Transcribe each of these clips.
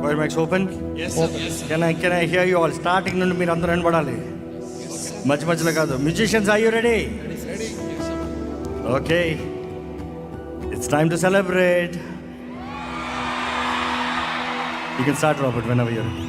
Are mics open? Yes, sir. Yes, sir. Can I hear you all? Starting నుండి మీరు అందరూ వినబడాలి. మధ్య మధ్యలో కాదు. Musicians, are you ready? Ready. Yes, sir. Okay. It's time to celebrate. You can start, Robert, whenever you're ready.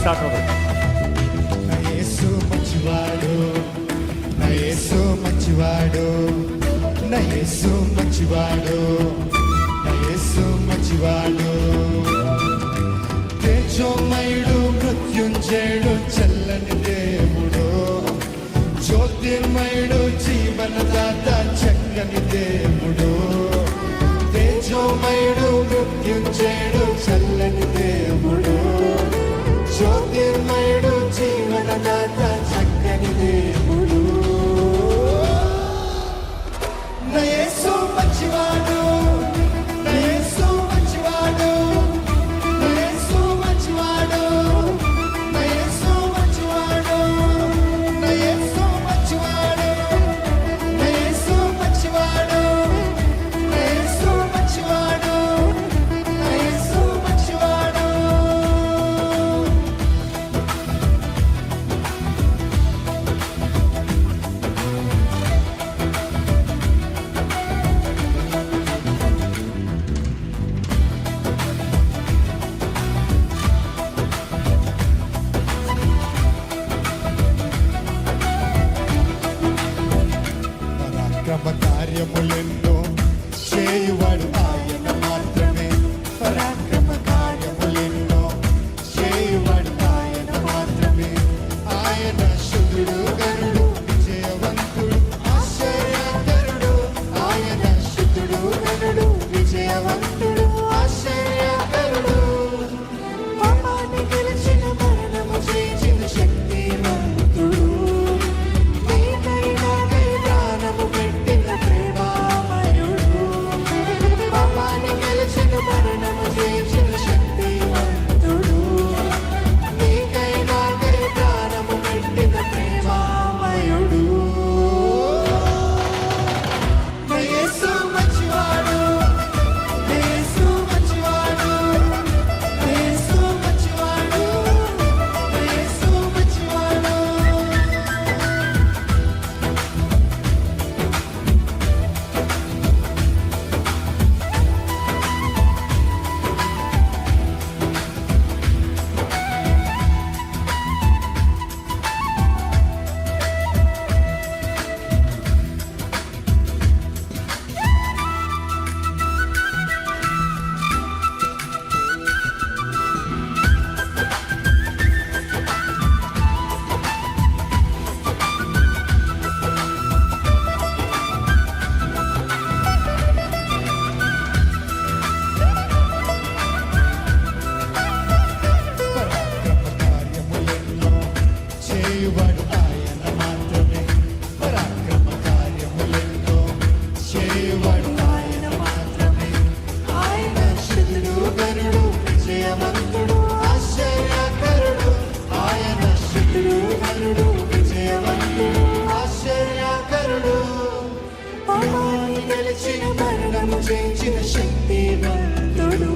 Start, Robert. నా యేసు మంచివాడు, నా యేసు మంచివాడు, నా యేసు మంచివాడు, నా యేసు మంచివాడు. తేజోమయుడు, మృత్యుంజయుడు, చల్లని దేవుడు, జ్యోతిర్మయుడు, జీవనదాత, చక్కని దేవుడు. తేజోమయుడు, మృత్యుంజయుడు, చల్లని దేవుడు, జ్యోతిర్మయుడు, జీవనదాత, చక్కని దేవుడు. నా యేసు మంచివాడు, నా యేసు మంచివాడు, నా యేసు మంచివాడు, నా యేసు మంచివాడు, నా యేసు మంచివాడు, నా యేసు మంచివాడు, నా యేసు మంచివాడు, నా యేసు మంచివాడు. పరాక్రమ కార్యములెన్నో చేయువాడు ఆయన మాత్రమే. పరాక్రమ కార్యములెన్నో చేయువాడు ఆయన మాత్రమే. ఆయన శుద్ధుడు, గరుడు, విజయవంతుడు, ఆశ్చర్యకరుడు. ఆయన శుద్ధుడు, గరుడు, విజయవంతుడు, ఆశ్చర్యకరుడు. పాపాన్ని గెలిచిన, మరణము జయించిన శక్తివంతుడు. నీకై నాకై ప్రాణము పెట్టిన ప్రేమామయుడు. పాపాన్ని గెలిచిన, మరణము జయించిన శక్తివంతుడు. నీకై నాకై ప్రాణము పెట్టిన ప్రేమామయుడు. నా యేసు మంచివాడు, నా యేసు మంచివాడు, నా యేసు మంచివాడు, నా యేసు మంచివాడు. పరాక్రమ కార్యములెన్నో చేయువాడు ఆయన మాత్రమే. పరాక్రమ కార్యములెన్నో చేయువాడు ఆయన మాత్రమే. ఆయన శుద్ధుడు, గరుడు, విజయవంతుడు, ఆశ్చర్యకరుడు. ఆయన శుద్ధుడు, గరుడు, విజయవంతుడు, ఆశ్చర్యకరుడు. పాపాన్ని గెలిచిన, మరణము జయించిన శక్తివంతుడు.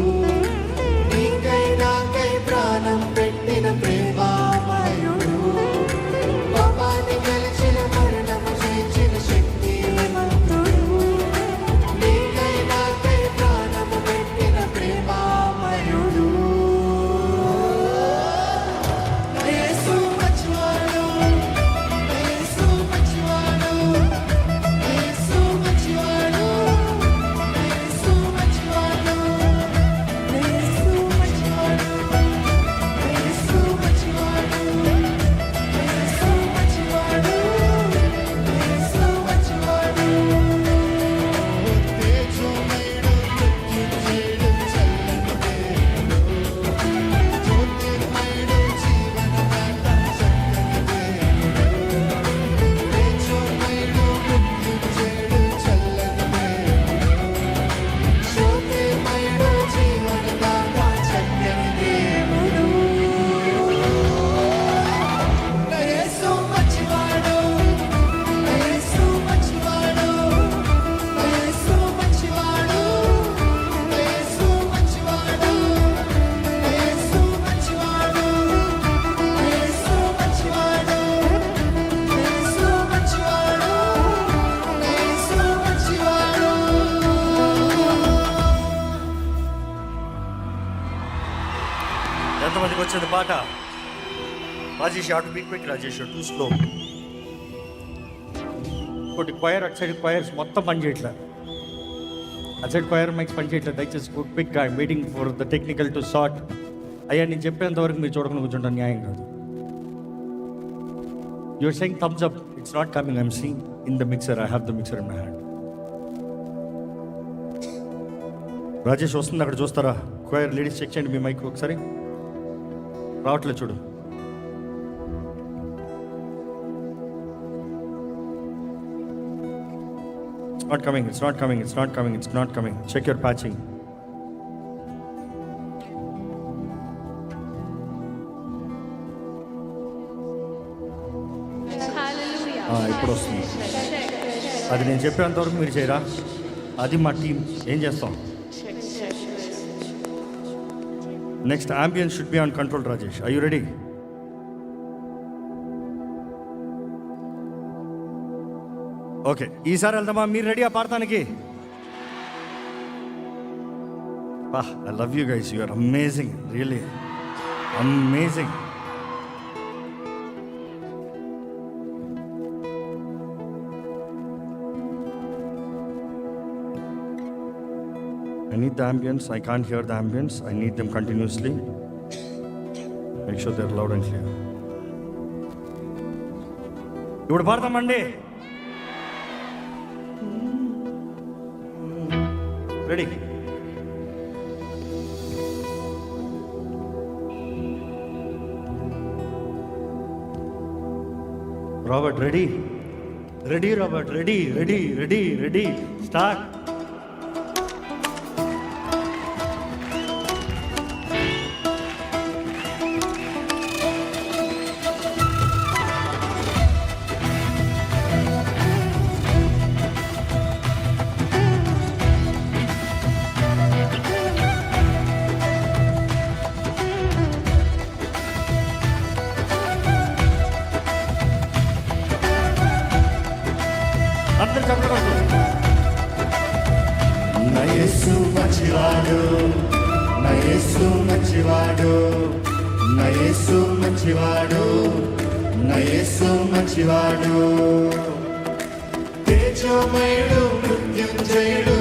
నీకై నాకై ప్రాణం పెట్టిన ప్రేమామయుడు. పాపాన్ని గెలిచిన, మరణము జయించిన శక్తివంతుడు. నీకై నాకై ప్రాణము పెట్టిన ప్రేమామయుడు. నా యేసు మంచివాడు, నా యేసు మంచివాడు, నా యేసు మంచివాడు, నా యేసు మంచివాడు. మీదకి వచ్చేది పాట. రాజేష్ అటు be quick, Rajesh too slow. ఇంకోటి క్వైర్, అటు సైడ్ క్వైర్స్ మొత్తం పని చేయట్లేదు. అటు సైడ్ క్వైర్ మైక్స్ పని చేయట్లేదు. దయచేసి quick, I waiting for the technical to sort. అయ్యా నేను చెప్పేంత వరకు మీరు చూడకుండా కూర్చుంటాను, న్యాయం కాదు. You are saying thumbs up, it's not coming. I'm seeing in the mixer, I have the mixer in my hand. Rajesh వస్తుంది, అక్కడ చూస్తారా? క్వైర్ లేడీస్ చెక్ చేయండి మీ మైక్ ఒకసారి. రావట్లేదు చూడు. It's not coming, it's not coming, it's not coming, it's not coming. Check your patching. ఇప్పుడు వస్తుంది. అది నేను చెప్పేంతవరకు మీరు చేయరా? అది మా టీం. ఏం చేస్తాం? Next ambience should be on control. Rajesh, are you ready? Okay, ఈసారి వెళ్దామా? మీరు రెడీగా పాడటానికి? I love you guys, you are amazing, really amazing. I need the ambience. I can't hear the ambience. I need them continuously. Make sure they're loud and clear. ఇప్పుడు పాడతామండి. Ready? Robert ready? Ready Robert, ready ready ready ready, start. అందరు చెప్పకూడదు. నా యేసు మంచివాడు, నా యేసు మంచివాడు, నా యేసు మంచివాడు, నా యేసు మంచివాడు. తేజోమయుడు, మృత్యుంజయుడు,